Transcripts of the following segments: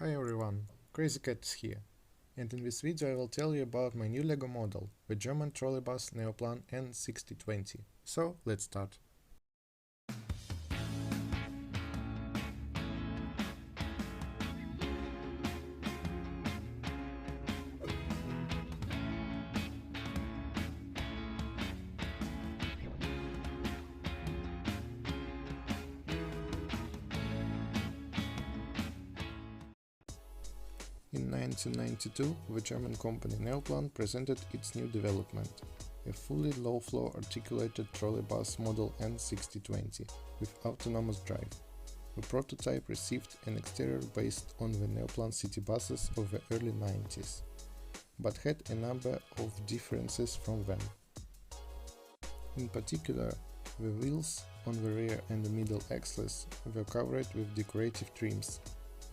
Hi everyone, Crazy Cat is here, and in this video I will tell you about my new LEGO model, the German trolleybus Neoplan N6020. So let's start. In 1992, the German company Neoplan presented its new development, a fully low-floor articulated trolleybus model N6020 with autonomous drive. The prototype received an exterior based on the Neoplan city buses of the early 90s, but had a number of differences from them. In particular, the wheels on the rear and the middle axles were covered with decorative trims,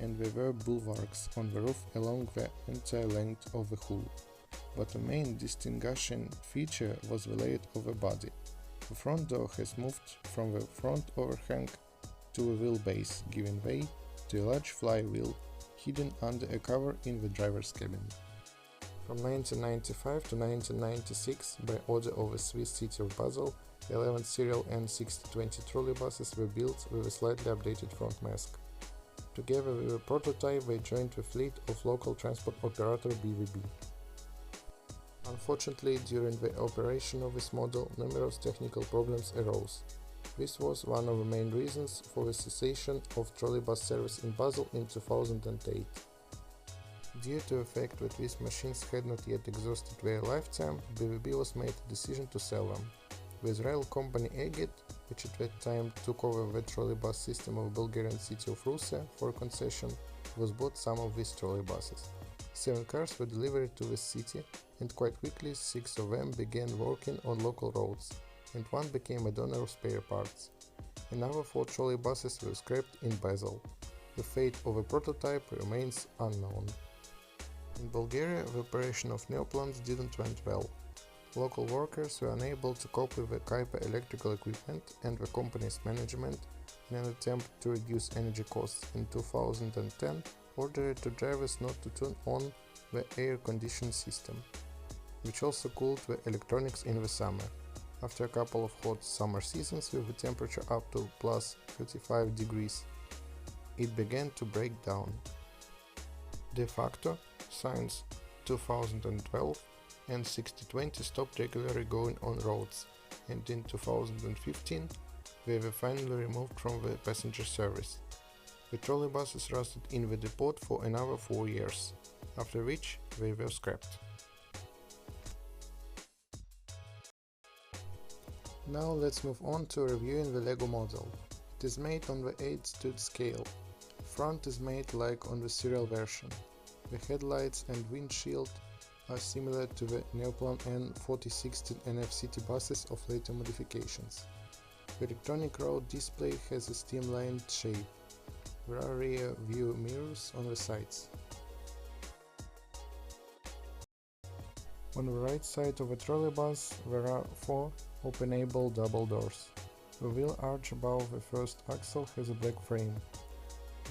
and there were bulwarks on the roof along the entire length of the hull. But the main distinguishing feature was the layout of the body. The front door has moved from the front overhang to a wheelbase, giving way to a large flywheel hidden under a cover in the driver's cabin. From 1995 to 1996, by order of the Swiss city of Basel, 11 serial N6020 trolleybuses were built with a slightly updated front mask. Together with a prototype, they joined the fleet of local transport operator BVB. Unfortunately, during the operation of this model, numerous technical problems arose. This was one of the main reasons for the cessation of trolleybus service in Basel in 2008. Due to the fact that these machines had not yet exhausted their lifetime, BVB was made a decision to sell them. The Israel company ENG, which at that time took over the trolleybus system of Bulgarian city of Rusa for concession, was bought some of these trolleybuses. 7 cars were delivered to the city, and quite quickly 6 of them began working on local roads, and 1 became a donor of spare parts. Another 4 trolleybuses were scrapped in Basel. The fate of a prototype remains unknown. In Bulgaria, the operation of Neoplans didn't went well. Local workers were unable to cope with the Kuiper electrical equipment, and the company's management, in an attempt to reduce energy costs in 2010, ordered the drivers not to turn on the air conditioning system, which also cooled the electronics in the summer. After a couple of hot summer seasons with the temperature up to plus 35 degrees, it began to break down. De facto, since 2012, N6020 stopped regularly going on roads, and in 2015 they were finally removed from the passenger service. The trolleybuses rusted in the depot for another 4 years, after which they were scrapped. Now let's move on to reviewing the LEGO model. It is made on the 8-stud scale. Front is made like on the serial version. The headlights and windshield are similar to the Neoplan N4016 NF city buses of later modifications. The electronic road display has a streamlined shape. There are rear view mirrors on the sides. On the right side of the trolleybus there are 4 openable double doors. The wheel arch above the first axle has a black frame.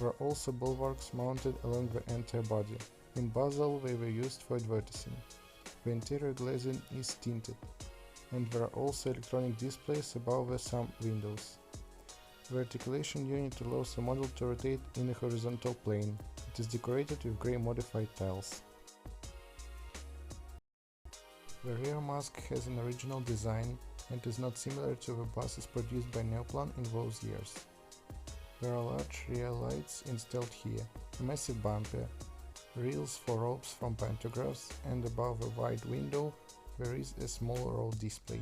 There are also bulwarks mounted along the entire body. In Basel they were used for advertising. The interior glazing is tinted, and there are also electronic displays above some windows. The articulation unit allows the model to rotate in a horizontal plane. It is decorated with grey modified tiles. The rear mask has an original design and is not similar to the buses produced by Neoplan in those years. There are large rear lights installed here, a massive bumper, reels for ropes from pantographs, and above a wide window there is a small road display.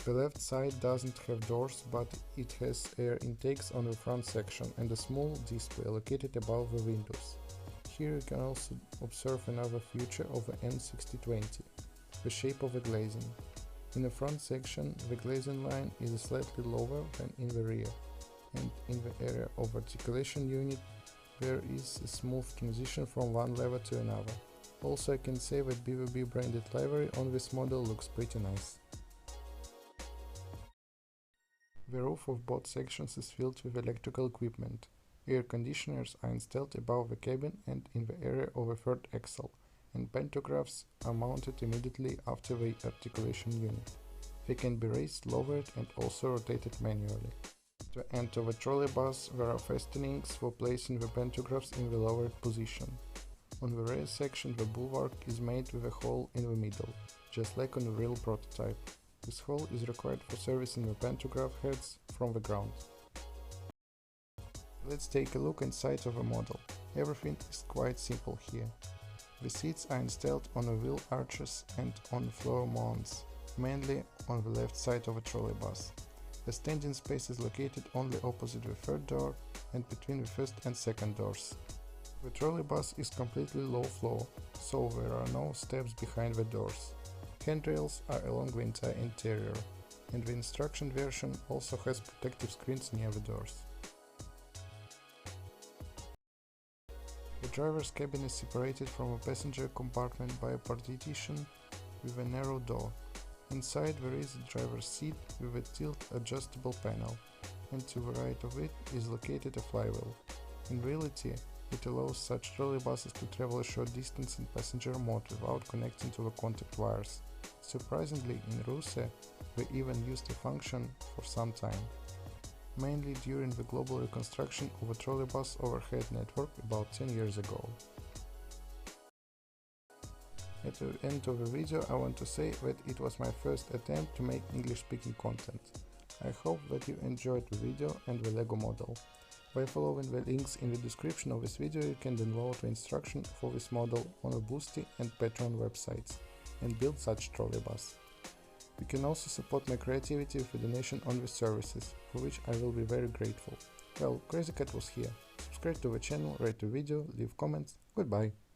The left side doesn't have doors, but it has air intakes on the front section and a small display located above the windows. Here you can also observe another feature of the N6020, the shape of the glazing. In the front section the glazing line is slightly lower than in the rear, and in the area of articulation unit there is a smooth transition from one lever to another. Also, I can say that BVB branded livery on this model looks pretty nice. The roof of both sections is filled with electrical equipment, Air conditioners are installed above the cabin and in the area of the third axle, and pantographs are mounted immediately after the articulation unit. They can be raised, lowered and also rotated manually. At the end of the trolleybus there are fastenings for placing the pantographs in the lowered position. On the rear section the bulwark is made with a hole in the middle, just like on the real prototype. This hole is required for servicing the pantograph heads from the ground. Let's take a look inside of a model. Everything is quite simple here. The seats are installed on the wheel arches and on floor mounts, mainly on the left side of a trolleybus. The standing space is located only opposite the third door and between the first and second doors. The trolleybus is completely low floor, so there are no steps behind the doors. Handrails are along the entire interior, and the instruction version also has protective screens near the doors. The driver's cabin is separated from a passenger compartment by a partition with a narrow door. Inside there is a driver's seat with a tilt-adjustable panel, and to the right of it is located a flywheel. In reality, it allows such trolleybuses to travel a short distance in passenger mode without connecting to the contact wires. Surprisingly, in Russia, we even used the function for some time, mainly during the global reconstruction of a trolleybus overhead network about 10 years ago. At the end of the video I want to say that it was my first attempt to make English-speaking content. I hope that you enjoyed the video and the LEGO model. By following the links in the description of this video you can download the instruction for this model on the Boosty and Patreon websites and build such trolleybus. You can also support my creativity with a donation on the services, for which I will be very grateful. Well, Crazy Cat was here. Subscribe to the channel, rate the video, leave comments. Goodbye!